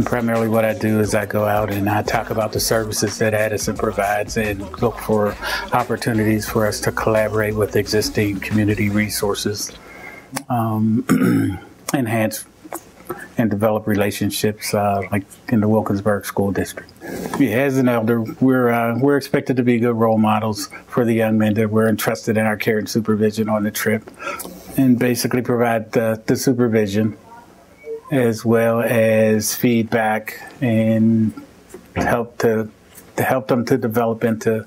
And primarily what I do is I go out and I talk about the services that Addison provides and look for opportunities for us to collaborate with existing community resources, enhance and develop relationships like in the Wilkinsburg School District. Yeah, as an elder, we're expected to be good role models for the young men that we're entrusted in our care and supervision on the trip, and basically provide the supervision as well as feedback and help them to develop into,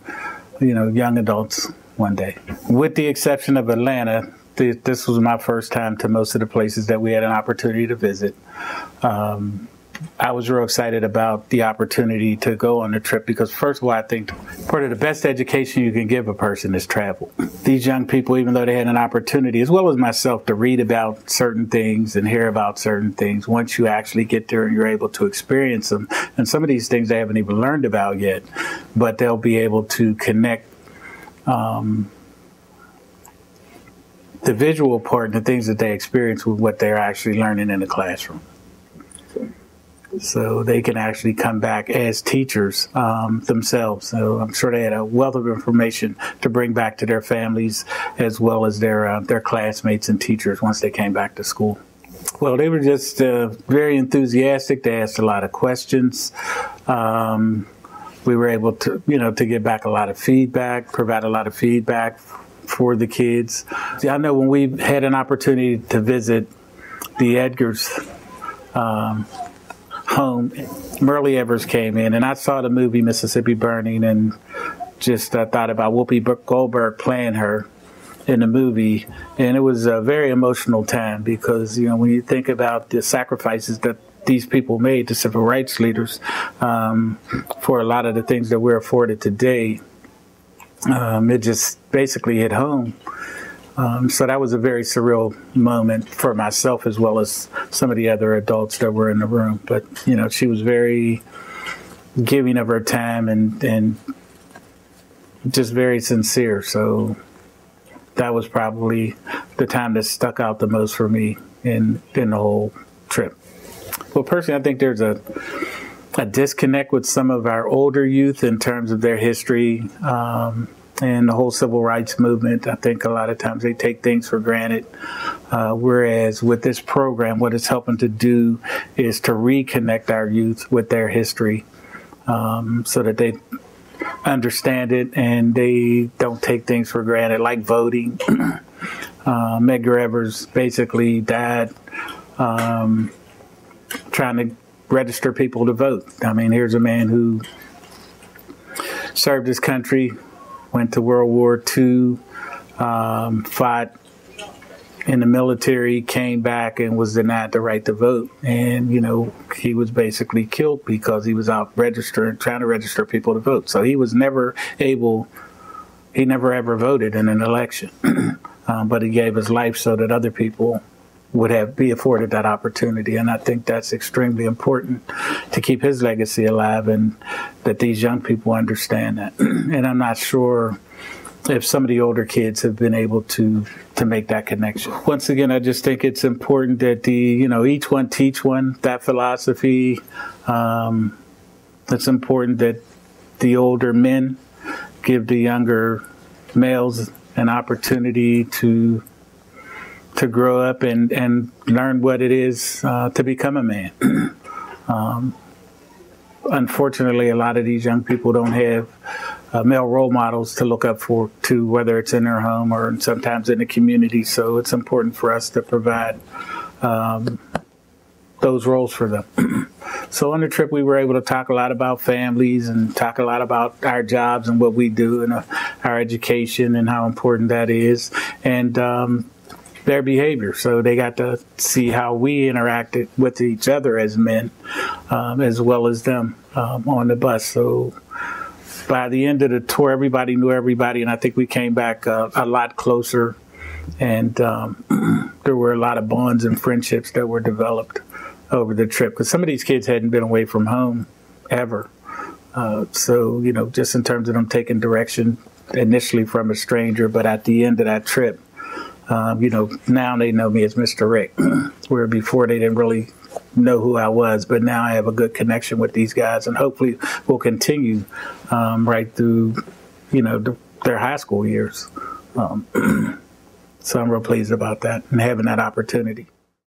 young adults one day. With the exception of Atlanta, this was my first time to most of the places that we had an opportunity to visit. I was real excited about the opportunity to go on the trip because, first of all, I think part of the best education you can give a person is travel. These young people, even though they had an opportunity, as well as myself, to read about certain things and hear about certain things, once you actually get there and you're able to experience them, and some of these things they haven't even learned about yet, but they'll be able to connect the visual part and the things that they experience with what they're actually learning in the classroom. So they can actually come back as teachers themselves. So I'm sure they had a wealth of information to bring back to their families as well as their classmates and teachers once they came back to school. Well, they were just very enthusiastic. They asked a lot of questions. We were able to, to get back a lot of feedback, provide a lot of feedback for the kids. See, I know when we had an opportunity to visit the Edgars home, Merle Evers came in, and I saw the movie Mississippi Burning and just thought about Whoopi Goldberg playing her in the movie, and it was a very emotional time because, when you think about the sacrifices that these people made, the civil rights leaders, for a lot of the things that we're afforded today, it just basically hit home. So that was a very surreal moment for myself as well as some of the other adults that were in the room. But, she was very giving of her time and just very sincere. So that was probably the time that stuck out the most for me in the whole trip. Well, personally, I think there's a disconnect with some of our older youth in terms of their history and the whole civil rights movement. I think a lot of times they take things for granted, whereas with this program, what it's helping to do is to reconnect our youth with their history so that they understand it and they don't take things for granted, like voting. Medgar Evers basically died trying to register people to vote. I mean, here's a man who served his country, went to World War II, fought in the military, came back and was denied the right to vote. And, he was basically killed because he was out trying to register people to vote. So he was never ever voted in an election. But he gave his life so that other people would be afforded that opportunity. And I think that's extremely important to keep his legacy alive and that these young people understand that. And I'm not sure if some of the older kids have been able to make that connection. Once again, I just think it's important that each one teach one, that philosophy. It's important that the older men give the younger males an opportunity to grow up and learn what it is to become a man. Unfortunately, a lot of these young people don't have male role models to look up to, whether it's in their home or sometimes in the community. So it's important for us to provide those roles for them. So on the trip, we were able to talk a lot about families and talk a lot about our jobs and what we do and our education and how important that is. And their behavior. So they got to see how we interacted with each other as men, as well as them on the bus. So by the end of the tour, everybody knew everybody, and I think we came back a lot closer, and there were a lot of bonds and friendships that were developed over the trip, because some of these kids hadn't been away from home ever. So, just in terms of them taking direction initially from a stranger, but at the end of that trip, now they know me as Mr. Rick, where before they didn't really know who I was, but now I have a good connection with these guys, and hopefully will continue right through, their high school years. So I'm real pleased about that and having that opportunity.